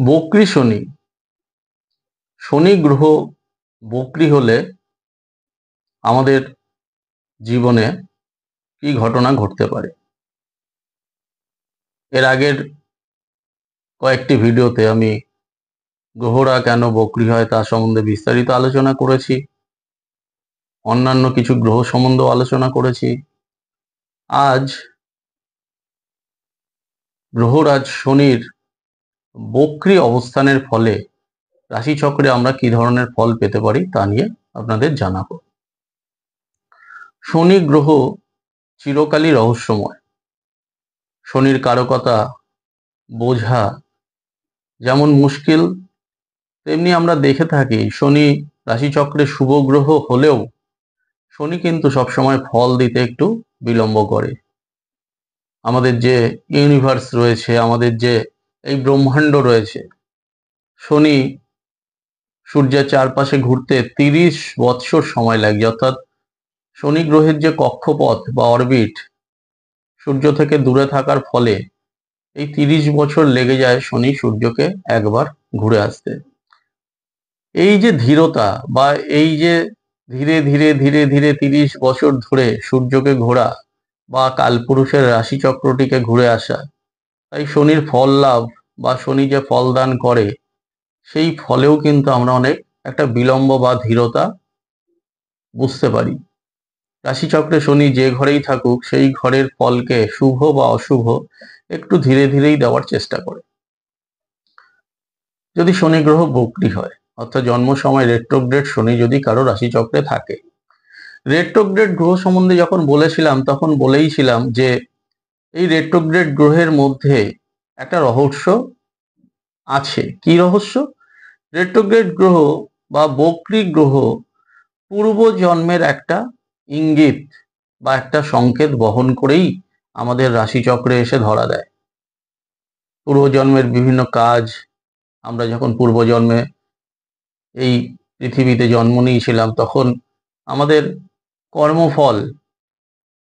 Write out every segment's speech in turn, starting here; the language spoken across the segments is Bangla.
বক্রী শনি। শনি গ্রহ বক্রী হলে আমাদের জীবনে কি ঘটনা ঘটতে পারে। এর আগের কয়েকটি ভিডিওতে আমি গ্রহরা কেন বক্রী হয় তা সম্বন্ধে বিস্তারিত আলোচনা করেছি, অন্যান্য কিছু গ্রহ সম্বন্ধেও আলোচনা করেছি। আজ গ্রহরাজ শনির বক্রী অবস্থানের ফলে রাশিচক্রে আমরা কি ধরনের ফল পেতে পারি তা নিয়ে আপনাদের জানাবো। শনি গ্রহ চিরকালই রহস্যময়। শনির কারকতা বোঝা যেমন মুশকিল, তেমনি আমরা দেখে থাকি শনি রাশিচক্রে শুভ গ্রহ হলেও শনি কিন্তু সবসময় ফল দিতে একটু বিলম্ব করে। আমাদের যে ইউনিভার্স রয়েছে, আমাদের যে এই ব্রহ্মাণ্ড রয়েছে, শনি সূর্যের চারপাশে ঘুরতে 30 বৎসর সময় লাগে। অর্থাৎ শনি গ্রহের যে কক্ষপথ বা অরবিট সূর্য থেকে দূরে থাকার ফলে এই 30 বছর লেগে যায় শনি সূর্যকে একবার ঘুরে আসতে। এই যে ধীরতা বা এই যে ধীরে ধীরে ধীরে ধীরে 30 বছর ধরে সূর্যকে ঘোরা বা কালপুরুষের রাশিচক্রটিকে ঘুরে আসা, তাই শনির ফল লাভ বা শনি যে ফল দান করে সেই ফলেও কিন্তু আমরা অনেক একটা বিলম্ব বা ধীরতা বুঝতে পারি। রাশিচক্রে শনি যে ঘরেই থাকুক সেই ঘরের ফলকে শুভ বা অশুভ একটু ধীরে ধীরেই দেওয়ার চেষ্টা করে। যদি শনি গ্রহ বক্রী হয়, অর্থাৎ জন্ম সময় রেট্রোগ্রেড শনি যদি কারো রাশিচক্রে থাকে। রেট্রোগ্রেড গ্রহ সম্বন্ধে যখন বলেছিলাম তখন বলেইছিলাম যে এই রেট্রোগ্রেড গ্রহের মধ্যে একটা রহস্য আছে। কি রহস্য? রেট্রোগ্রেড গ্রহ বা বক্রী গ্রহ পূর্ব জন্মের একটা ইঙ্গিত বা একটা সংকেত বহন করেই আমাদের রাশিচক্রে এসে ধরা দেয়। পূর্বজন্মের বিভিন্ন কাজ, আমরা যখন পূর্বজন্মে এই পৃথিবীতে জন্ম নিয়েছিলাম তখন আমাদের কর্মফল,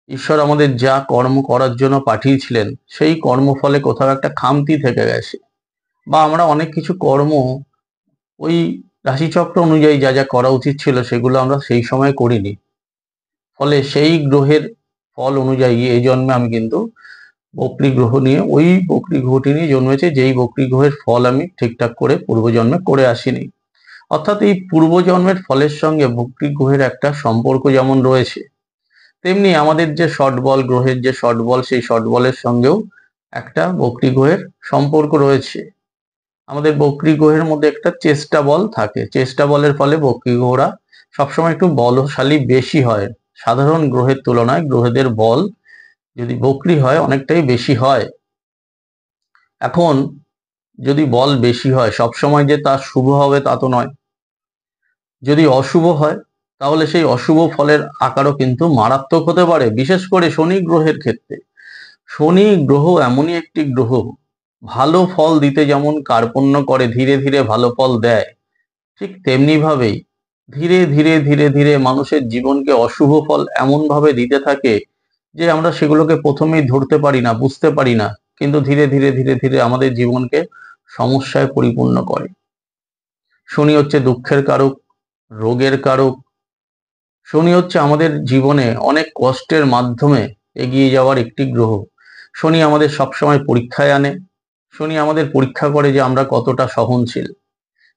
ঈশ্বর আমাদের যা কর্ম করার জন্য পাঠিয়েছিলেন সেই কর্মফলে কোথাও একটা খামতি থেকে গেছে, বা আমরা অনেক কিছু কর্ম ওই রাশিচক্র অনুযায়ী যা যা করা উচিত ছিল সেগুলো আমরা সেই সময় করিনি। ফলে সেই গ্রহের ফল অনুযায়ী এই জন্মে আমি কিন্তু বক্রী গ্রহ নিয়ে, ওই বক্রী গ্রহটি নিয়ে জন্মেছে যেই বক্রী গ্রহের ফল আমি ঠিকঠাক করে পূর্বজন্মে করে আসিনি। অর্থাৎ এই পূর্বজন্মের ফলের সঙ্গে বক্রী গ্রহের একটা সম্পর্ক যেমন রয়েছে, তেমনি আমাদের যে শর্ট বল গ্রহের যে শর্ট বল, সেই শর্ট বলের সঙ্গেও একটা বক্রী গ্রহের সম্পর্ক রয়েছে। আমাদের বক্রী গ্রহের মধ্যে একটা চেষ্টা বল থাকে। চেষ্টা বলের ফলে বক্রী গ্রহরা সবসময় একটু বলশালী বেশি হয়। সাধারণ গ্রহের তুলনায় গ্রহেদের বল যদি বক্রী হয় অনেকটাই বেশি হয়। এখন যদি বল বেশি হয় সবসময় যে তা শুভ হবে তা তো নয়। যদি অশুভ হয় তাহলে সেই অশুভ ফলের আকারও কিন্তু মারাত্মক হতে পারে, বিশেষ করে শনি গ্রহের ক্ষেত্রে। শনি গ্রহ এমনই একটি গ্রহ, ভালো ফল দিতে যেমন কার্পণ্য করে, ধীরে ধীরে ভালো ফল দেয়, ঠিক তেমনি ভাবেই ধীরে ধীরে ধীরে ধীরে মানুষের জীবনকে অশুভ ফল এমন ভাবে দিতে থাকে যে আমরা সেগুলোকে প্রথমেই ধরতে পারি না, বুঝতে পারি না, কিন্তু ধীরে ধীরে ধীরে ধীরে আমাদের জীবনকে সমস্যায় পরিপূর্ণ করে। শনি হচ্ছে দুঃখের কারক, রোগের কারক। শনি হচ্ছে আমাদের জীবনে অনেক কষ্টের মাধ্যমে এগিয়ে যাওয়ার একটি গ্রহ। শনি আমাদের সবসময় পরীক্ষায় আনে। শনি আমাদের পরীক্ষা করে যে আমরা কতটা সহনশীল।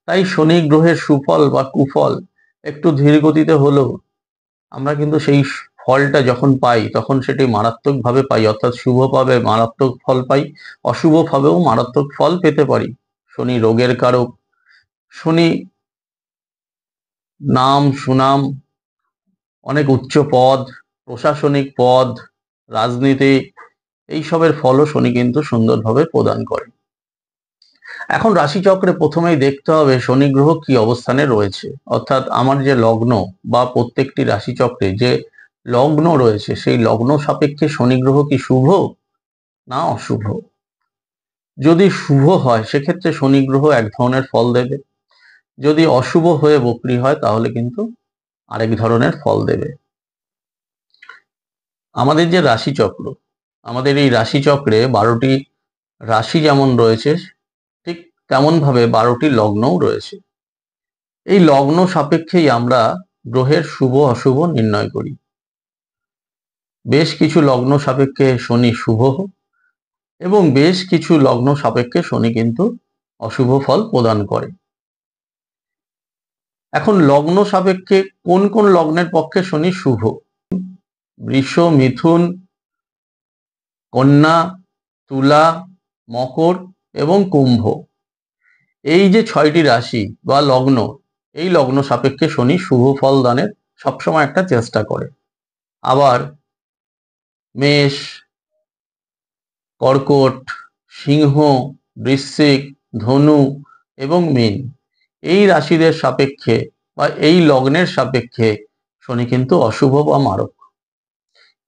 তাই শনি গ্রহের সুফল বা কুফল একটু ধীর গতিতে হলেও আমরা কিন্তু সেই ফলটা যখন পাই তখন সেটি মারাত্মকভাবে পাই। অর্থাৎ শুভভাবে মারাত্মক ফল পাই, অশুভভাবেও মারাত্মক ফল পেতে পারি। শনি রোগের কারক। শনি নাম সুনাম, অনেক উচ্চ পদ, প্রশাসনিক পদ, রাজনীতি, এইসবের ফলও শনি কিন্তু সুন্দরভাবে প্রদান করে। এখন রাশিচক্রে প্রথমেই দেখতে হবে শনি গ্রহ কি অবস্থানে রয়েছে। অর্থাৎ আমার যে লগ্ন বা প্রত্যেকটি রাশিচক্রে যে লগ্ন রয়েছে সেই লগ্ন সাপেক্ষে শনি গ্রহ কি শুভ না অশুভ। যদি শুভ হয় সেক্ষেত্রে শনি গ্রহ এক ধরনের ফল দেবে, যদি অশুভ হয়ে বক্রী হয় তাহলে কিন্তু আরেক ধরনের ফল দেবে। আমাদের যে রাশিচক্র, আমাদের এই রাশিচক্রে 12টি রাশি যেমন রয়েছে, ঠিক তেমন ভাবে 12টি লগ্নও রয়েছে। এই লগ্ন সাপেক্ষেই আমরা গ্রহের শুভ অশুভ নির্ণয় করি। বেশ কিছু লগ্ন সাপেক্ষে শনি শুভ এবং বেশ কিছু লগ্ন সাপেক্ষে শনি কিন্তু অশুভ ফল প্রদান করে। এখন লগ্ন সাপেক্ষে কোন কোন লগ্নের পক্ষে শনি শুভ? বৃষ, মিথুন, কন্যা, তুলা, মকর এবং কুম্ভ, এই যে 6টি রাশি বা লগ্ন, এই লগ্ন সাপেক্ষে শনি শুভ ফল দানের সবসময় একটা চেষ্টা করে। আবার মেষ, কর্কট, সিংহ, বৃশ্চিক, ধনু এবং মীন, এই রাশিদের সাপেক্ষে বা এই লগ্নের সাপেক্ষে শনি কিন্তু অশুভ বা মারক।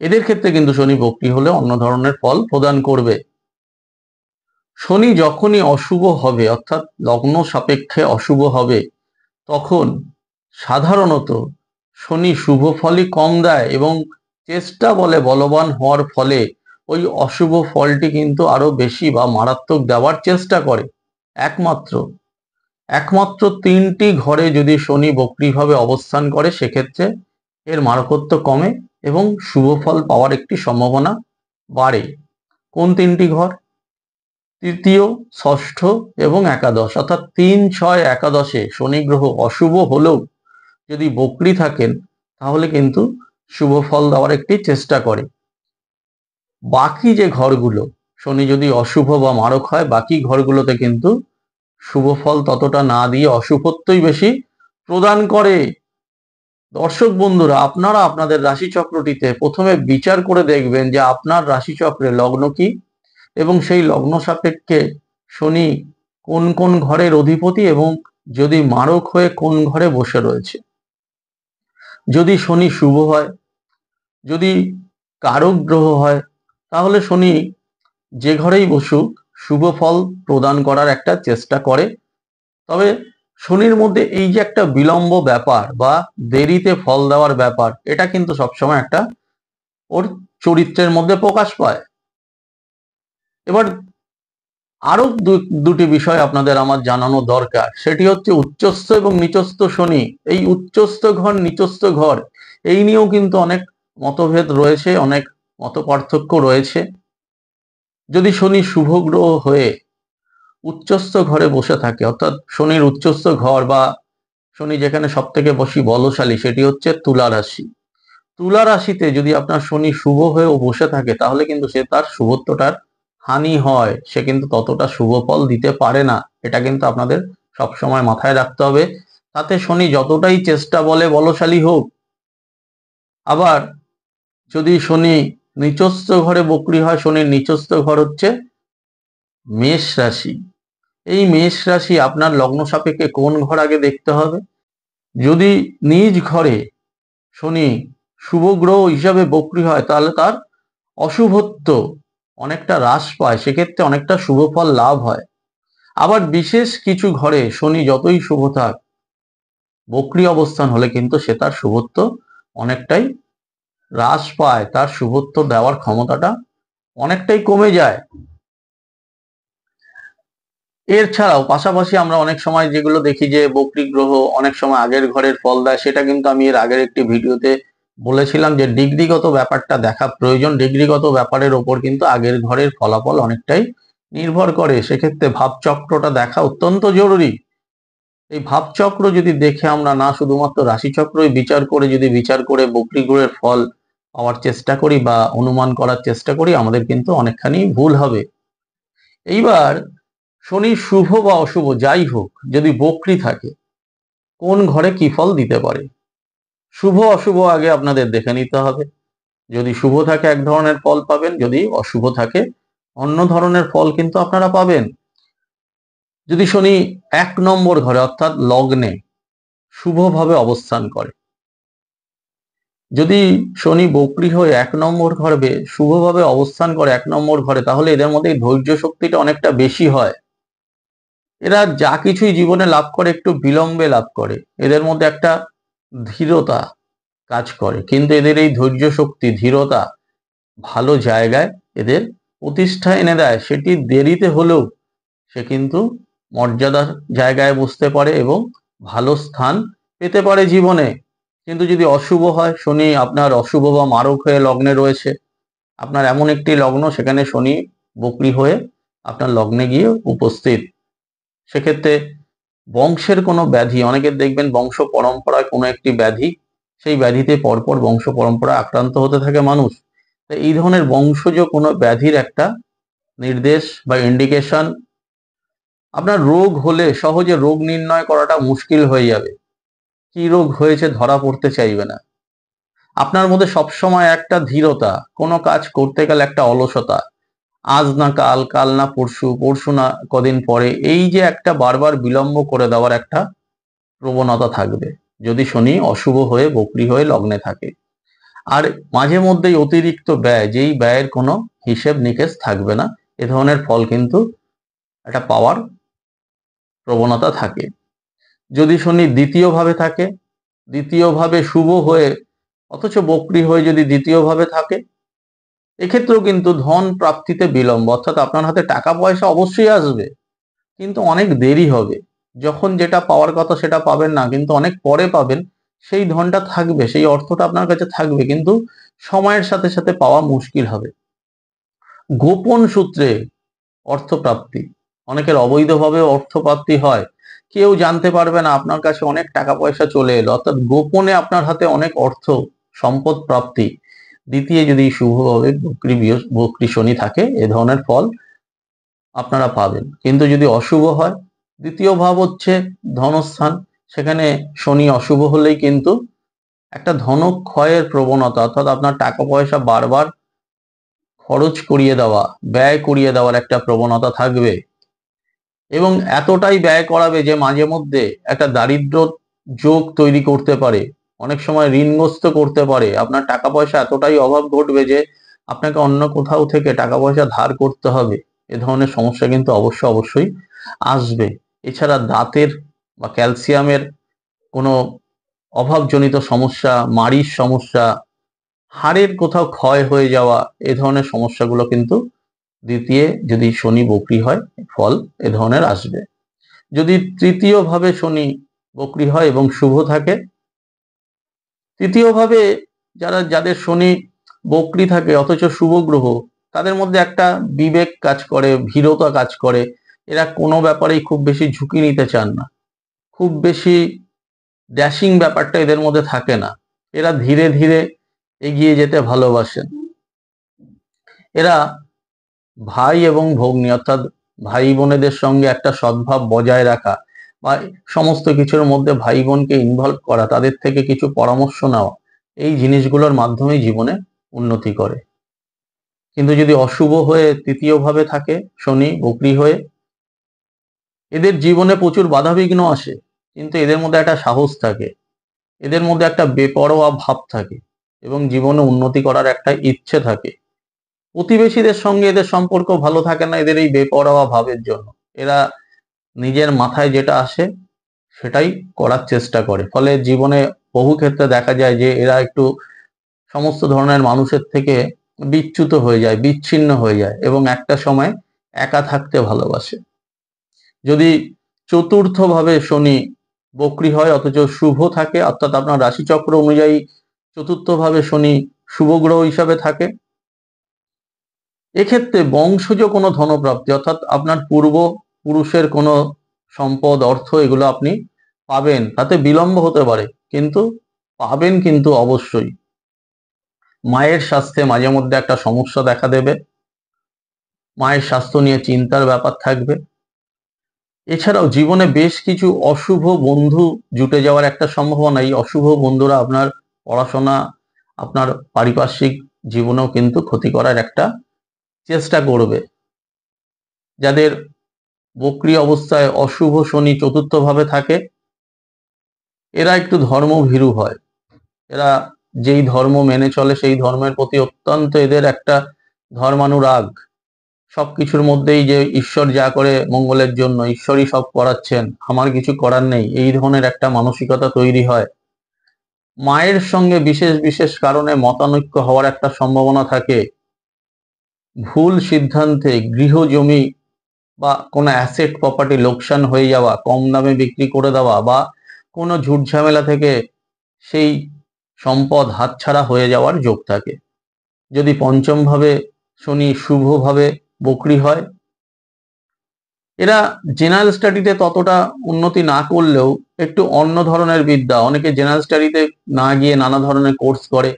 এদের ক্ষেত্রে কিন্তু শনি বক্রী হলে অন্য ধরনের ফল প্রদান করবে। শনি যখনই অশুভ হবে, অর্থাৎ লগ্ন সাপেক্ষে অশুভ হবে, তখন সাধারণত শনি শুভ ফলই কম দেয় এবং চেষ্টা বলে বলবান হওয়ার ফলে ওই অশুভ ফলটি কিন্তু আরো বেশি বা মারাত্মক দেওয়ার চেষ্টা করে। একমাত্র 3টি ঘরে যদি শনি বক্রীভাবে অবস্থান করে, সেক্ষেত্রে এর মারকত্ব কমে এবং শুভ ফল পাওয়ার একটি সম্ভাবনা বাড়ে। কোন 3টি ঘর? তৃতীয়, ষষ্ঠ এবং একাদশ, অর্থাৎ 3, 6, একাদশে শনি গ্রহ অশুভ হলেও যদি বক্রী থাকেন তাহলে কিন্তু শুভ ফল দেওয়ার একটি চেষ্টা করে। বাকি যে ঘরগুলো শনি যদি অশুভ বা মারক হয়, বাকি ঘরগুলোতে কিন্তু শুভ ফল ততটা না দিয়ে অশুভত্বই বেশি প্রদান করে। দর্শক বন্ধুরা, আপনারা আপনাদের রাশিচক্রটিতে প্রথমে বিচার করে দেখবেন যে আপনার রাশিচক্রে লগ্ন কি এবং সেই লগ্ন সাপেক্ষে শনি কোন কোন ঘরের অধিপতি এবং যদি মারক হয়ে কোন ঘরে বসে রয়েছে। যদি শনি শুভ হয়, যদি কারক গ্রহ হয়, তাহলে শনি যে ঘরেই বসুক শুভ ফল প্রদান করার একটা চেষ্টা করে। তবে শনির মধ্যে এই যে একটা বিলম্ব ব্যাপার বা দেরিতে ফল দেওয়ার ব্যাপার, এটা কিন্তু সবসময় একটা ওর চরিত্রের মধ্যে প্রকাশ পায়। এবার আরো দুটি বিষয় আপনাদের আমার জানানো দরকার, সেটি হচ্ছে উচ্চস্থ এবং নিচস্থ শনি। এই উচ্চস্থ ঘর নিচস্থ ঘর এই নিয়েও কিন্তু অনেক মতভেদ রয়েছে, অনেক মত পার্থক্য রয়েছে। যদি শনি শুভ গ্রহ হয়ে উচ্চস্থ ঘরে বসে থাকে, অর্থাৎ শনির উচ্চস্থ ঘর বা শনি যেখানে সব থেকে বেশি বলশালী সেটি হচ্ছে তুলা রাশি। তুলা রাশিতে যদি আপনার শনি শুভ হয়েও বসে থাকে তাহলে কিন্তু সে তার শুভত্বটার হানি হয়, সে কিন্তু ততটা শুভ ফল দিতে পারে না। এটা কিন্তু আপনাদের সবসময় মাথায় রাখতে হবে। তাতে শনি যতটাই চেষ্টা বলে বলশালী হোক। আবার যদি শনি নিচস্থ ঘরে বক্রী হয়, শনির নিচস্থ ঘর হচ্ছে মেষ রাশি। এই মেষ রাশি আপনার লগ্ন সাপেক্ষে কোন ঘর আগে দেখতে হবে। যদি নিজ ঘরে শনি শুভ গ্রহ হিসাবে বক্রী হয় তাহলে তার অশুভত্ব অনেকটা হ্রাস পায়, সেক্ষেত্রে অনেকটা শুভ ফল লাভ হয়। আবার বিশেষ কিছু ঘরে শনি যতই শুভ থাক, বক্রী অবস্থান হলে কিন্তু সে তার শুভত্ব অনেকটাই হ্রাস পায়, তার শুভত্ব দেওয়ার ক্ষমতাটা অনেকটাই কমে যায়। এর ছাড়াও পাশাপাশি আমরা অনেক সময় যেগুলো দেখি যে বক্রী গ্রহ অনেক সময় আগের ঘরের ফল দেয়, সেটা কিন্তু আমি এর আগের একটি ভিডিওতে বলেছিলাম যে ডিগ্রিগত ব্যাপারটা দেখা প্রয়োজন। ডিগ্রিগত ব্যাপারের ওপর কিন্তু আগের ঘরের ফলাফল অনেকটাই নির্ভর করে। সেক্ষেত্রে ভাবচক্রটা দেখা অত্যন্ত জরুরি। এই ভাবচক্র যদি দেখে আমরা না শুধুমাত্র রাশিচক্রই বিচার করে বক্রী গ্রহের ফল পাওয়ার চেষ্টা করি বা অনুমান করার চেষ্টা করি, আমাদের কিন্তু অনেকখানি ভুল হবে। এইবার শনি শুভ বা অশুভ যাই হোক, যদি বক্রী থাকে কোন ঘরে কি ফল দিতে পারে, শুভ অশুভ আগে আপনাদের দেখে নিতে হবে। যদি শুভ থাকে এক ধরনের ফল পাবেন, যদি অশুভ থাকে অন্য ধরনের ফল কিন্তু আপনারা পাবেন। যদি শনি 1 নম্বর ঘরে অর্থাৎ লগ্নে শুভভাবে অবস্থান করে, যদি শনি বক্রী হয়ে 1 নম্বর ঘরে শুভভাবে অবস্থান করে 1 নম্বর ঘরে, তাহলে এদের মধ্যে ধৈর্য শক্তিটা অনেকটা বেশি হয়। এরা যা কিছুই জীবনে লাভ করে একটু বিলম্বে লাভ করে, এদের মধ্যে একটা ধীরতা কাজ করে, কিন্তু এদের এই ধৈর্য শক্তি ধীরতা ভালো জায়গায় এদের প্রতিষ্ঠা এনে দেয়। সেটি দেরিতে হলেও সে কিন্তু মর্যাদার জায়গায় বসতে পারে এবং ভালো স্থান পেতে পারে জীবনে। কিন্তু যদি অশুভ হয়, শনি আপনার অশুভ বা মারক হয়ে লগ্নে রয়েছে, আপনার এমন একটি লগ্ন সেখানে শনি বক্রী হয়ে আপনার লগ্নে গিয়ে উপস্থিত, সেক্ষেত্রে বংশের কোনো ব্যাধি, অনেকের দেখবেন বংশ পরম্পরায় কোনো একটি ব্যাধি, সেই ব্যাধিতে পরপর বংশ পরম্পরা আক্রান্ত হতে থাকে মানুষ। এই ধরনের বংশজ কোনো ব্যাধির একটা নির্দেশ বা ইন্ডিকেশন। আপনার রোগ হলে সহজে রোগ নির্ণয় করাটা মুশকিল হয়ে যাবে, কি রোগ হয়েছে ধরা পড়তে চাইবে না। আপনার মধ্যে সবসময় একটা ধীরতা, কোনো কাজ করতে গেলে একটা অলসতা, আজ না কাল, কাল না পরশু, পরশু না কদিন পরে, এই যে একটা বারবার বিলম্ব করে দেওয়ার একটা প্রবণতা থাকবে যদি শনি অশুভ হয়ে বক্রী হয়ে লগ্নে থাকে। আর মাঝে মধ্যেই অতিরিক্ত ব্যয়, যেই ব্যয়ের কোনো হিসেব নিকেশ থাকবে না, এ ধরনের ফল কিন্তু একটা পাওয়ার প্রবণতা থাকে। যদি শনি দ্বিতীয় ভাবে থাকে, দ্বিতীয় ভাবে শুভ হয়ে অথচ বক্রী হয়ে যদি দ্বিতীয় ভাবে থাকে, এক্ষেত্রেও কিন্তু ধন প্রাপ্তিতে বিলম্ব, অর্থাৎ আপনার হাতে টাকা পয়সা অবশ্যই আসবে কিন্তু অনেক দেরি হবে। যখন যেটা পাওয়ার কথা সেটা পাবেন না, কিন্তু অনেক পরে পাবেন। সেই ধনটা থাকবে, সেই অর্থটা আপনার কাছে থাকবে, কিন্তু সময়ের সাথে সাথে পাওয়া মুশকিল হবে। গোপন সূত্রে অর্থপ্রাপ্তি, অনেকের অবৈধভাবে অর্থপ্রাপ্তি হয়, কেউ জানতে পারবে না আপনার কাছে অনেক টাকা পয়সা চলে এলো, অর্থাৎ গোপনে আপনার হাতে অনেক অর্থ সম্পদ প্রাপ্তি। দ্বিতীয় যদি শুভভাবে বক্রী শনি থাকে, এ ধরনের ফল আপনারা পাবেন। কিন্তু যদি অশুভ হয়, দ্বিতীয় ভাব হচ্ছে ধনস্থান, সেখানে শনি অশুভ হলেই কিন্তু একটা ধনক্ষয়ের প্রবণতা, অর্থাৎ আপনার টাকা পয়সা বারবার খরচ করিয়ে দেওয়া, ব্যয় করিয়ে দেওয়ার একটা প্রবণতা থাকবে এবং এতটাই ব্যয় করাবে যে মাঝে মধ্যে একটা দারিদ্র যোগ তৈরি করতে পারে, অনেক সময় ঋণগ্রস্ত করতে পারে। আপনার টাকা পয়সা এতটাই অভাব ঘটবে যে আপনাকে অন্য কোথাও থেকে টাকা পয়সা ধার করতে হবে। এ ধরনের সমস্যা কিন্তু অবশ্যই আসবে। এছাড়া দাঁতের বা ক্যালসিয়ামের কোনো অভাবজনিত সমস্যা, মাড়ির সমস্যা, হাড়ের কোথাও ক্ষয় হয়ে যাওয়া, এ ধরনের সমস্যাগুলো কিন্তু দ্বিতীয় যদি শনি বক্রী হয় ফল এ ধরনের আসবে। যদি তৃতীয় ভাবে শনি বক্রী হয় এবং শুভ থাকে, তৃতীয় ভাবে যাদের শনি বক্রী থাকে অথচ শুভ গ্রহ, তাদের মধ্যে একটা বিবেক কাজ করে, ভীরতা কাজ করে। এরা কোনো ব্যাপারেই খুব বেশি ঝুঁকি নিতে চান না, খুব বেশি ড্যাশিং ব্যাপারটা এদের মধ্যে থাকে না। এরা ধীরে ধীরে এগিয়ে যেতে ভালোবাসেন। এরা ভাই এবং ভগ্নী, অর্থাৎ ভাই বোনেদের সঙ্গে একটা সদ্ভাব বজায় রাখা বা সমস্ত কিছুর মধ্যে ভাই বোনকে ইনভলভ করা, তাদের থেকে কিছু পরামর্শ নেওয়া, এই জিনিসগুলোর মাধ্যমেই জীবনে উন্নতি করে। কিন্তু যদি অশুভ হয়ে তৃতীয় ভাবে থাকে শনি বক্রী হয়ে, এদের জীবনে প্রচুর বাধাবিঘ্ন আসে, কিন্তু এদের মধ্যে একটা সাহস থাকে, এদের মধ্যে একটা বেপরোয়া ভাব থাকে এবং জীবনে উন্নতি করার একটা ইচ্ছে থাকে। প্রতিবেশীদের সঙ্গে এদের সম্পর্ক ভালো থাকে না এদের এই বেপরোয়া ভাবের জন্য। এরা নিজের মাথায় যেটা আসে সেটাই করার চেষ্টা করে, ফলে জীবনে বহু ক্ষেত্রে দেখা যায় যে এরা একটু সমস্ত ধরনের মানুষের থেকে বিচ্যুত হয়ে যায়, বিচ্ছিন্ন হয়ে যায় এবং একটা সময় একা থাকতে ভালোবাসে। যদি চতুর্থ ভাবে শনি বক্রী হয় অথচ শুভ থাকে, অর্থাৎ আপনার রাশিচক্র অনুযায়ী চতুর্থ ভাবে শনি শুভ গ্রহ হিসাবে থাকে, এক্ষেত্রে বংশজ কোনো ধনপ্রাপ্তি, অর্থাৎ আপনার পূর্ব পুরুষের কোনো সম্পদ অর্থ এগুলো আপনি পাবেন, তাতে বিলম্ব হতে পারে কিন্তু পাবেন কিন্তু অবশ্যই। মায়ের স্বাস্থ্যে মাঝে মধ্যে একটা সমস্যা দেখা দেবে, মায়ের স্বাস্থ্য নিয়ে চিন্তার ব্যাপার থাকবে। এছাড়াও জীবনে বেশ কিছু অশুভ বন্ধু জুটে যাওয়ার একটা সম্ভাবনা, এই অশুভ বন্ধুরা আপনার পড়াশোনা, আপনার পারিপার্শ্বিক জীবনেও কিন্তু ক্ষতি করার একটা চেষ্টা করবে। যাদের বক্রী অবস্থায় অশুভ শনি চতুর্থ ভাবে থাকে, এরা একটু ধর্মভীরু হয়। এরা যেই ধর্ম মেনে চলে সেই ধর্মের প্রতি অত্যন্ত এদের একটা ধর্মানুরাগ। সবকিছুর মধ্যেই যে ঈশ্বর যা করে মঙ্গলের জন্য, ঈশ্বরই সব করাচ্ছেন, আমার কিছু করার নেই, এই ধরনের একটা মানসিকতা তৈরি হয়। মায়ের সঙ্গে বিশেষ বিশেষ কারণে মতানৈক্য হওয়ার একটা সম্ভাবনা থাকে। ভুল সিদ্ধান্তে গৃহ জমি বা কোনো অ্যাসেট প্রপার্টি লোকসান হয়ে যাওয়া, কম দামে বিক্রি করে দেওয়া, বা কোনো ঝুট ঝামেলা থেকে সেই সম্পদ হাতছাড়া হয়ে যাওয়ার যোগ থাকে। যদি পঞ্চম ভাবে শনি শুভভাবে বক্রী হয়, এরা জেনারেল স্টাডিতে ততটা উন্নতি না করলেও একটু অন্য ধরনের বিদ্যা, অনেকে জেনারেল স্টাডিতে না গিয়ে নানা ধরনের কোর্স করে,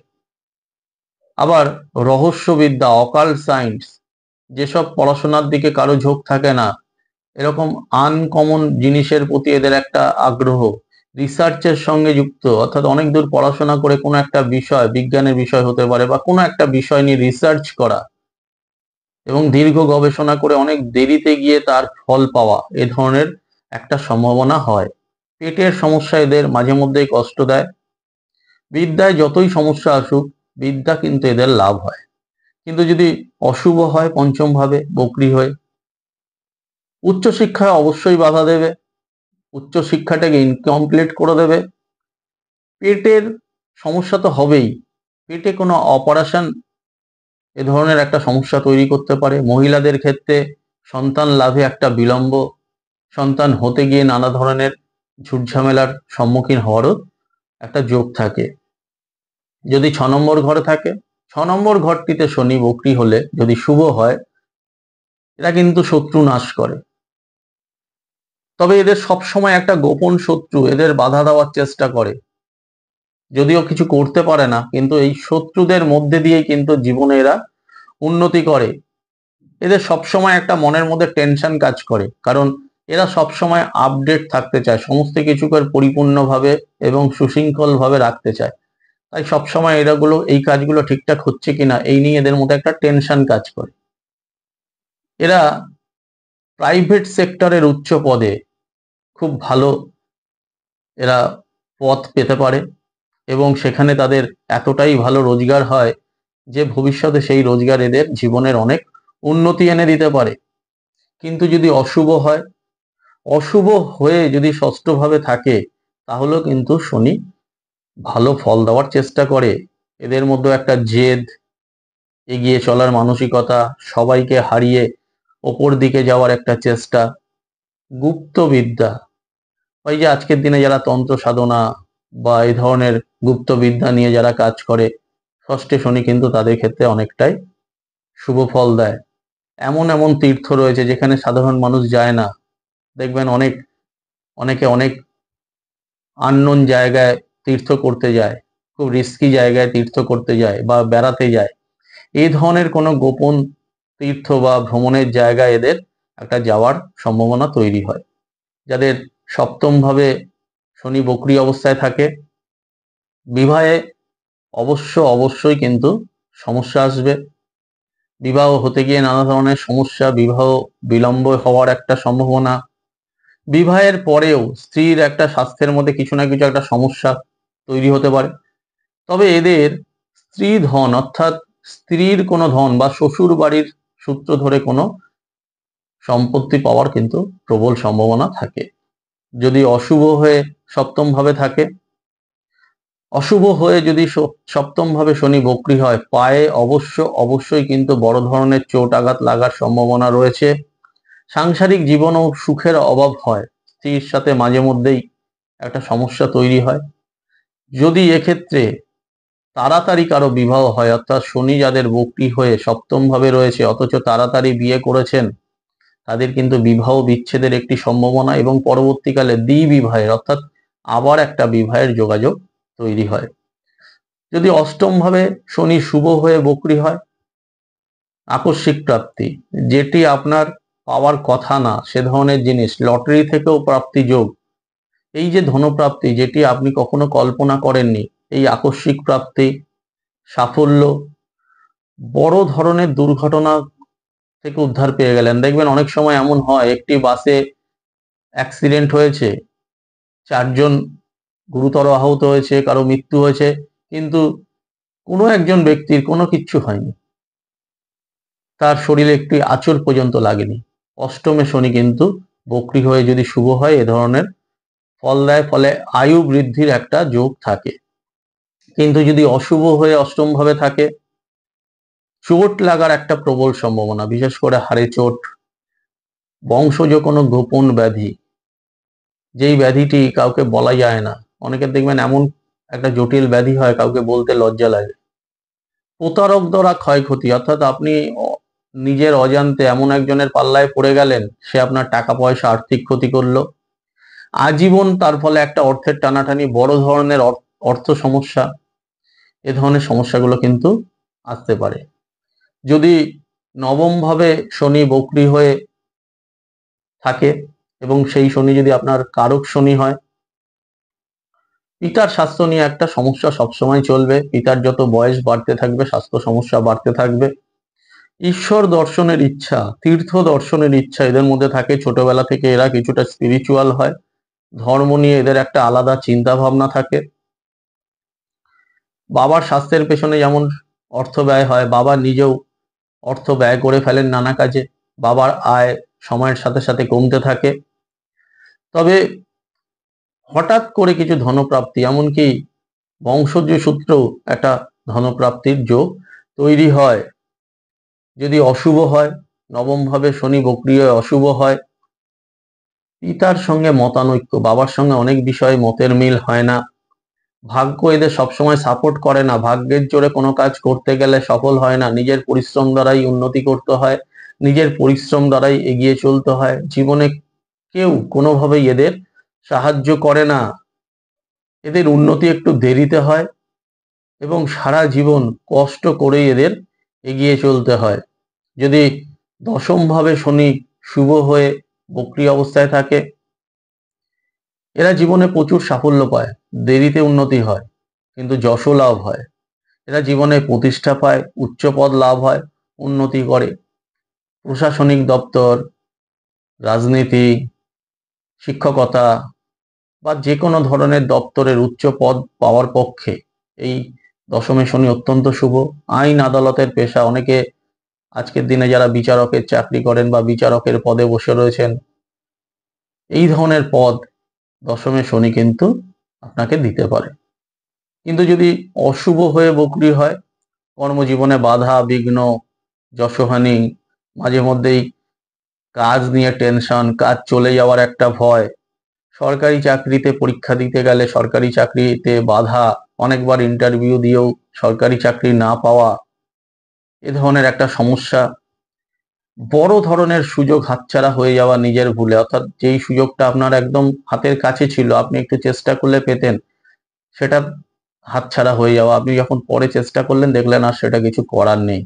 আবার রহস্যবিদ্যা, অকাল্ট সায়েন্স, যেসব পড়াশোনার দিকে কারো ঝোঁক থাকে না, এরকম আনকমন জিনিসের প্রতি এদের একটা আগ্রহ, রিসার্চের সঙ্গে যুক্ত, অর্থাৎ অনেক দূর পড়াশোনা করে কোনো একটা বিষয়, বিজ্ঞানের বিষয় হতে পারে, বা কোনো একটা বিষয় নিয়ে রিসার্চ করা এবং দীর্ঘ গবেষণা করে অনেক দেরিতে গিয়ে তার ফল পাওয়া, এ ধরনের একটা সম্ভাবনা হয়। পেটের সমস্যা এদের মাঝে মধ্যেই কষ্ট দেয়। বিদ্যায় যতই সমস্যা আসুক, বিদ্যা কিন্তু এদের লাভ হয়। কিন্তু যদি অশুভ হয় পঞ্চম ভাবে বক্রী হয়ে, উচ্চশিক্ষায় অবশ্যই বাধা দেবে, উচ্চশিক্ষাটাকে ইনকমপ্লিট করে দেবে। পেটের সমস্যা তো হবেই, পেটে কোনো অপারেশন এ ধরনের একটা সমস্যা তৈরি করতে পারে। মহিলাদের ক্ষেত্রে সন্তান লাভে একটা বিলম্ব, সন্তান হতে গিয়ে নানা ধরনের ঝুটঝামেলার সম্মুখীন হওয়ারও একটা যোগ থাকে। যদি 6 নম্বর ঘরে থাকে, 6 নম্বর ঘরটিতে শনি বক্রী হলে যদি শুভ হয়, এরা কিন্তু শত্রু নাশ করে। তবে এদের সবসময় একটা গোপন শত্রু এদের বাধা দেওয়ার চেষ্টা করে, যদিও কিছু করতে পারে না, কিন্তু এই শত্রুদের মধ্যে দিয়েই কিন্তু জীবনে এরা উন্নতি করে। এদের সবসময় একটা মনের মধ্যে টেনশন কাজ করে, কারণ এরা সবসময় আপডেট থাকতে চায়, সমস্ত কিছুকে পরিপূর্ণভাবে এবং সুশৃঙ্খল ভাবে রাখতে চায়। তাই সবসময় এই কাজগুলো ঠিকঠাক হচ্ছে কিনা এই নিয়ে এদের মধ্যে একটা টেনশন কাজ করে। এরা প্রাইভেট সেক্টরের উচ্চ পদে খুব ভালো এরা পদ পেতে পারে, এবং সেখানে তাদের এতটাই ভালো রোজগার হয় যে ভবিষ্যতে সেই রোজগার এদের জীবনের অনেক উন্নতি এনে দিতে পারে। কিন্তু যদি অশুভ হয়, অশুভ হয়ে যদি ষষ্ঠভাবে থাকে, তাহলেও কিন্তু শনি ভালো ফল দেওয়ার চেষ্টা করে। এদের মধ্যে একটা জেদ, এগিয়ে চলার মানসিকতা, সবাইকে হারিয়ে ওপর দিকে যাওয়ার একটা চেষ্টা, গুপ্ত বিদ্যা, ওই যে আজকের দিনে যারা তন্ত্র সাধনা বা এই ধরনের গুপ্ত বিদ্যা নিয়ে যারা কাজ করে, ষষ্ঠে শনি কিন্তু তাদের ক্ষেত্রে অনেকটাই শুভ ফল দেয়। এমন এমন তীর্থ রয়েছে যেখানে সাধারণ মানুষ যায় না, দেখবেন অনেকে অনেক আননোন জায়গায় তীর্থ করতে যায়, খুব রিস্কি জায়গায় তীর্থ করতে যায় বা বেড়াতে যায়। এই ধরনের কোনো গোপন তীর্থ বা ভ্রমণের জায়গায় এদের একটা যাওয়ার সম্ভাবনা তৈরি হয়। যাদের সপ্তম ভাবে শনি বক্রী অবস্থায় থাকে, বিবাহে অবশ্যই কিন্তু সমস্যা আসবে। বিবাহ হতে গিয়ে নানা ধরনের সমস্যা, বিবাহ বিলম্ব হওয়ার একটা সম্ভাবনা, বিবাহের পরেও স্ত্রীর একটা স্বাস্থ্যের মধ্যে কিছু না কিছু একটা সমস্যা তৈরি হতে পারে। তবে এদের স্ত্রী ধন, অর্থাৎ স্ত্রীর কোনো ধন বা শ্বশুর বাড়ির সূত্র ধরে কোনো সম্পত্তি পাওয়ার কিন্তু প্রবল সম্ভাবনা থাকে। যদি অশুভ হয়ে সপ্তম ভাবে থাকে, অশুভ হয়ে যদি সপ্তম ভাবে শনি বক্রী হয়, পায়ে অবশ্যই কিন্তু বড় ধরনের চোট আঘাত লাগার সম্ভাবনা রয়েছে। সাংসারিক জীবনও সুখের অভাব হয়, স্ত্রীর সাথে মাঝে মধ্যেই একটা সমস্যা তৈরি হয়। যদি এক্ষেত্রে তাড়াতাড়ি কারো বিবাহ হয়, অর্থাৎ শনি যাদের বক্রী হয়ে সপ্তম ভাবে রয়েছে অথচ তাড়াতাড়ি বিয়ে করেছেন, তাদের কিন্তু বিবাহ বিচ্ছেদের একটি সম্ভাবনা এবং পরবর্তীকালে দ্বিবিবাহের, অর্থাৎ আবার একটা বিবাহের যোগাযোগ তৈরি হয়। যদি অষ্টম ভাবে শনি শুভ হয়ে বক্রী হয়, আকস্মিক প্রাপ্তি, যেটি আপনার পাওয়ার কথা না সে ধরনের জিনিস, লটারি থেকেও প্রাপ্তি যোগ, এই যে ধনপ্রাপ্তি যেটি আপনি কখনো কল্পনা করেননি, এই আকস্মিক প্রাপ্তি, সাফল্য, বড় ধরনের দুর্ঘটনা থেকে উদ্ধার পেয়ে গেলেন। দেখবেন অনেক সময় এমন হয়, একটি বাসে অ্যাক্সিডেন্ট হয়েছে, 4 জন গুরুতর আহত হয়েছে, কারো মৃত্যু হয়েছে, কিন্তু কোনো একজন ব্যক্তির কোনো কিচ্ছু হয়নি, তার শরীরে একটি আঁচড় পর্যন্ত লাগেনি। অষ্টমে শনি কিন্তু বক্রী হয়ে যদি শুভ হয় এ ধরনের ফল দেয়, ফলে আয়ু বৃদ্ধির একটা যোগ থাকে। কিন্তু যদি অশুভ হয়ে অষ্টম ভাবে থাকে, চোট লাগার একটা প্রবল সম্ভাবনা, বিশেষ করে হাড়ে চোট, বংশজ কোনো গোপন ব্যাধি, যেই ব্যাধিটি কাউকে বলা যায় না, অনেকের দেখবেন এমন একটা জটিল ব্যাধি হয় কাউকে বলতে লজ্জা লাগে। প্রতারক দ্বারা ক্ষয়ক্ষতি, অর্থাৎ আপনি নিজের অজান্তে এমন একজনের পাল্লায় পড়ে গেলেন, সে আপনার টাকা পয়সা আর্থিক ক্ষতি করলো আজীবন, তার ফলে একটা অর্থের টানাটানি, বড় ধরনের অর্থ সমস্যা, এ ধরনের সমস্যাগুলো কিন্তু আসতে পারে। যদি নবম ভাবে শনি বক্রী হয়ে থাকে এবং সেই শনি যদি আপনার কারক শনি হয়, পিতার স্বাস্থ্য নিয়ে একটা সমস্যা সবসময় চলবে। পিতার যত বয়স বাড়তে থাকবে স্বাস্থ্য সমস্যা বাড়তে থাকবে। ঈশ্বর দর্শনের ইচ্ছা, তীর্থ দর্শনের ইচ্ছা এদের মধ্যে থাকে। ছোটবেলা থেকে এরা কিছুটা স্পিরিচুয়াল হয়, ধর্ম নিয়ে এদের একটা আলাদা চিন্তা ভাবনা থাকে। বাবার স্বাস্থ্যের পেছনে যেমন অর্থ ব্যয় হয়, বাবা নিজেও অর্থ ব্যয় করে ফেলেন নানা কাজে, বাবার আয় সময়ের সাথে সাথে কমতে থাকে। তবে হঠাৎ করে কিছু ধনপ্রাপ্তি, এমনকি বংশজ সূত্রেও একটা ধনপ্রাপ্তির যোগ তৈরি হয়। যদি অশুভ হয়, নবম ভাবে শনি বক্রী হয়ে অশুভ হয়, পিতার সঙ্গে মতানৈক্য, বাবার সঙ্গে অনেক বিষয়ে মতের মিল হয় না, ভাগ্য এদের সবসময় সাপোর্ট করে না, ভাগ্যের জোরে কোনো কাজ করতে গেলে সফল হয় না, নিজের পরিশ্রম দ্বারাই উন্নতি করতে হয়, নিজের পরিশ্রম দ্বারাই এগিয়ে চলতে হয়। জীবনে কেউ কোনোভাবেই এদের সাহায্য করে না, এদের উন্নতি একটু দেরিতে হয় এবং সারা জীবন কষ্ট করেই এদের এগিয়ে চলতে হয়। যদি দশম ভাবে শনি শুভ হয়ে বক্রী অবস্থায় থাকে, এরা জীবনে প্রচুর সাফল্য পায়, দেরিতে উন্নতি হয় কিন্তু যশও লাভ হয়। এরা জীবনে প্রতিষ্ঠা পায়, উচ্চ পদ লাভ হয়, উন্নতি করে। প্রশাসনিক দপ্তর, রাজনীতি, শিক্ষকতা বা যে কোনো ধরনের দপ্তরের উচ্চ পদ পাওয়ার পক্ষে এই দশমে শনি অত্যন্ত শুভ। আইন আদালতের পেশা, অনেকে আজকের দিনে যারা বিচারকের চাকরি করেন বা বিচারকের পদে বসে রয়েছেন, এই ধরনের পদ দশমে শনি কিন্তু আপনাকে দিতে পারে। কিন্তু যদি অশুভ হয়ে বক্রী হয়, কর্মজীবনে বাধা বিঘ্ন, যশহানি, মাঝে মধ্যেই কাজ নিয়ে টেনশন, কাজ চলে যাওয়ার একটা ভয়, সরকারি চাকরিতে পরীক্ষা দিতে গেলে সরকারি চাকরিতে বাধা, অনেকবার ইন্টারভিউ দিয়েও সরকারি চাকরি না পাওয়া, এ ধরনের একটা সমস্যা, বড় ধরনের সুযোগ হাতছাড়া হয়ে যাওয়া নিজের ভুলে, অর্থাৎ যেই সুযোগটা আপনার একদম হাতের কাছে ছিল, আপনি একটু চেষ্টা করলে পেতেন, সেটা হাতছাড়া হয়ে যাওয়া, আপনি যখন পরে চেষ্টা করলেন দেখলেন আর সেটা কিছু করার নেই।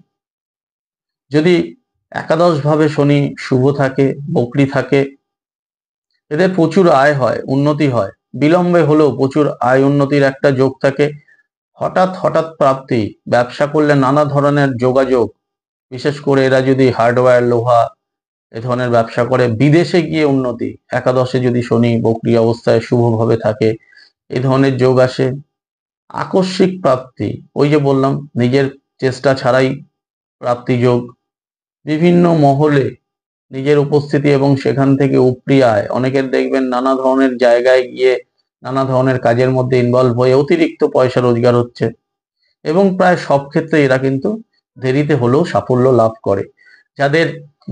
যদি একাদশ ভাবে শনি শুভ থাকে, বক্রী থাকে, এদের প্রচুর আয় হয়, উন্নতি হয়, বিলম্বে হলেও প্রচুর আয় উন্নতির একটা যোগ থাকে। হঠাৎ হঠাৎ প্রাপ্তি, ব্যবসা করলে নানা ধরনের যোগাযোগ, বিশেষ করে এরা যদি হার্ডওয়্যার, লোহা এ ধরনের ব্যবসা করে, বিদেশে গিয়ে উন্নতি, একাদশে যদি শনি বক্রী অবস্থায় শুভভাবে থাকে, এই ধরনের যোগ আসে। আকস্মিক প্রাপ্তি, ওই যে বললাম নিজের চেষ্টা ছাড়াই প্রাপ্তি যোগ, বিভিন্ন মহলে নিজের উপস্থিতি এবং সেখান থেকে উপরি আয়, অনেকের দেখবেন নানা ধরনের জায়গায় গিয়ে নানা ধরনের কাজের মধ্যে ইনভলভ হয়ে অতিরিক্ত পয়সা রোজগার হচ্ছে এবং প্রায় সব ক্ষেত্রে এরা কিন্তু দেরিতে হলেও সাফল্য লাভ করে। যাদের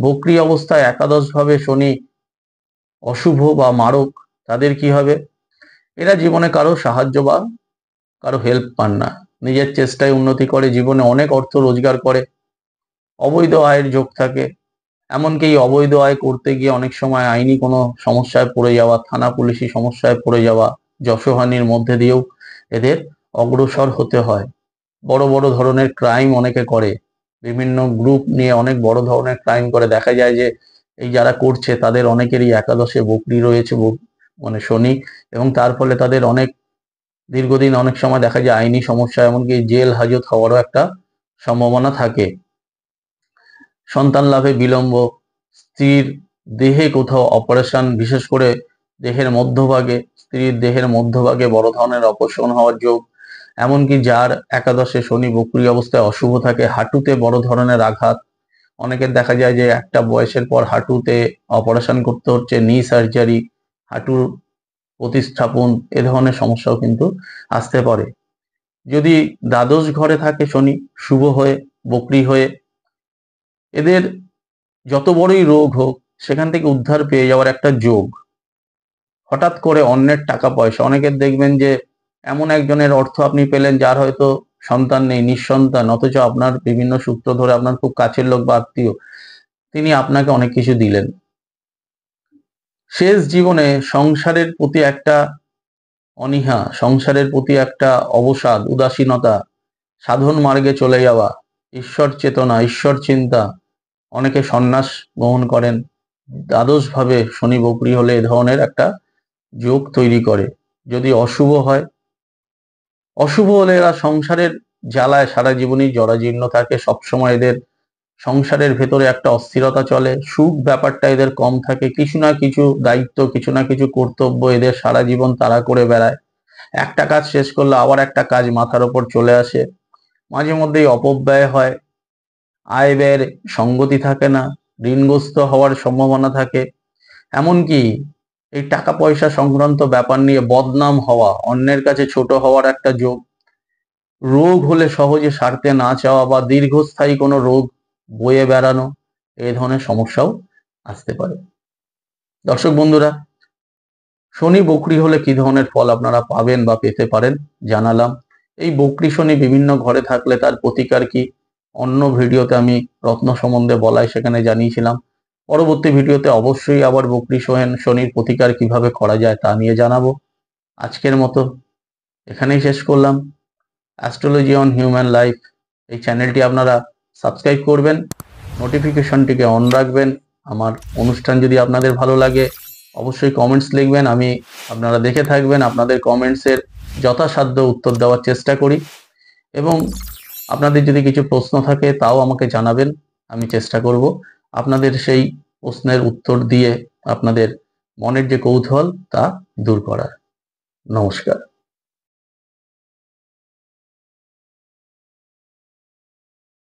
বক্রী অবস্থায় একাদশ ভাবে শনি অশুভ বা মারক, তাদের কি হবে? এরা জীবনে কারো সাহায্য বা কারো হেল্প পান না, নিজের চেষ্টায় উন্নতি করে, জীবনে অনেক অর্থ রোজগার করে, অবৈধ আয়ের যোগ থাকে। এমনকি এই অবৈধ আয় করতে গিয়ে অনেক সময় আইনি কোনো সমস্যায় পড়ে যাওয়া, থানা পুলিশি সমস্যায় পড়ে যাওয়া, যশোহানির মধ্যে দিয়েও এদের অগ্রসর হতে হয়। বড় বড় ধরনের ক্রাইম অনেকে করে, বিভিন্ন গ্রুপ নিয়ে অনেক বড় ধরনের ক্রাইম করে, দেখা যায় যে এই যারা করছে তাদের অনেকেরই একাদশে বক্রী রয়েছে, মানে শনি, এবং তার ফলে তাদের অনেক দীর্ঘদিন অনেক সময় দেখা যায় আইনি সমস্যা, এমনকি জেল হাজত হওয়ারও একটা সম্ভাবনা থাকে। সন্তান লাভে বিলম্ব, স্ত্রীর দেহে কোথাও অপারেশন, বিশেষ করে দেহের মধ্যভাগে, স্ত্রীর দেহের মধ্যভাগে বড় ধরনের অপারেশন হওয়ার যোগ, এমনকি যার একাদশে শনি বক্রী অবস্থায় অশুভ থাকে, হাঁটুতে বড় ধরনের আঘাত, অনেকের দেখা যায় যে একটা বয়সের পর হাঁটুতে অপারেশন করতে হচ্ছে, নি সার্জারি, হাঁটুর প্রতিস্থাপন, এ ধরনের সমস্যাও কিন্তু আসতে পারে। যদি দ্বাদশ ঘরে থাকে শনি শুভ হয়ে বক্রী হয়ে, এদের যত বড়ই রোগ হোক সেখান থেকে উদ্ধার পেয়ে যাওয়ার একটা যোগ। হঠাৎ করে অন্যের টাকা পয়সা, অনেকের দেখবেন যে এমন একজনের অর্থ আপনি পেলেন যার হয়তো সন্তান নেই, নিঃসন্তান, অথচ আপনার বিভিন্ন সূত্র ধরে আপনার খুব কাছের লোক বা আত্মীয়, তিনি আপনাকে অনেক কিছু দিলেন। শেষ জীবনে সংসারের প্রতি একটা অনীহা, সংসারের প্রতি একটা অবসাদ, উদাসীনতা, সাধন মার্গে চলে যাওয়া, ঈশ্বর চেতনা, ঈশ্বর চিন্তা, অনেকে সন্ন্যাস গ্রহণ করেন। দ্বাদশভাবে শনি বকরি হলে এ ধরনের একটা যোগ তৈরি করে। যদি অশুভ হয়, অশুভ হলে এরা সংসারের জ্বালায় সারা জীবনই জরাজীর্ণ থাকে, সবসময় এদের সংসারের ভেতরে একটা অস্থিরতা চলে, সুখ ব্যাপারটা এদের কম থাকে, কিছু না কিছু দায়িত্ব, কিছু না কিছু কর্তব্য এদের সারা জীবন তারা করে বেড়ায়। একটা কাজ শেষ করলে আবার একটা কাজ মাথার ওপর চলে আসে, মাঝে মধ্যেই অপব্যয় হয়, আয় ব্যয়ের সঙ্গতি থাকে না, ঋণগ্রস্ত হওয়ার সম্ভাবনা থাকে। এমনকি এই টাকা পয়সা সংক্রান্ত ব্যাপার নিয়ে বদনাম হওয়া, অন্যের কাছে ছোট হওয়ার একটা যোগ, রোগ হলে সহজে সারতে না চাওয়া বা দীর্ঘস্থায়ী কোনো রোগ বয়ে বেড়ানো, এই ধরনের সমস্যাও আসতে পারে। দর্শক বন্ধুরা, শনি বকরি হলে কি ধরনের ফল আপনারা পাবেন বা পেতে পারেন জানালাম। এই বকরি শনি বিভিন্ন ঘরে থাকলে তার প্রতিকার কি অন্য ভিডিওতে আমি রত্ন সম্বন্ধে বলাই সেখানে জানিয়েছিলাম। পরবর্তী ভিডিওতে অবশ্যই আবার বকরি শনির প্রতিকার কিভাবে করা যায় তা নিয়ে জানাবো। আজকের মতো এখানেই শেষ করলাম। অ্যাস্ট্রোলজি অন হিউম্যান লাইফ এই চ্যানেলটি আপনারা সাবস্ক্রাইব করবেন, নোটিফিকেশনটিকে অন রাখবেন। আমার অনুষ্ঠান যদি আপনাদের ভালো লাগে অবশ্যই কমেন্টস লিখবেন, আমি আপনারা দেখে থাকবেন, আপনাদের কমেন্টসের যথাসাধ্য উত্তর দেওয়ার চেষ্টা করি। এবং আপনাদের যদি কিছু প্রশ্ন থাকে তাও আমাকে জানাবেন, আমি চেষ্টা করব আপনাদের সেই প্রশ্নের উত্তর দিয়ে আপনাদের মনের যে কৌতূহল তা দূর করার। নমস্কার।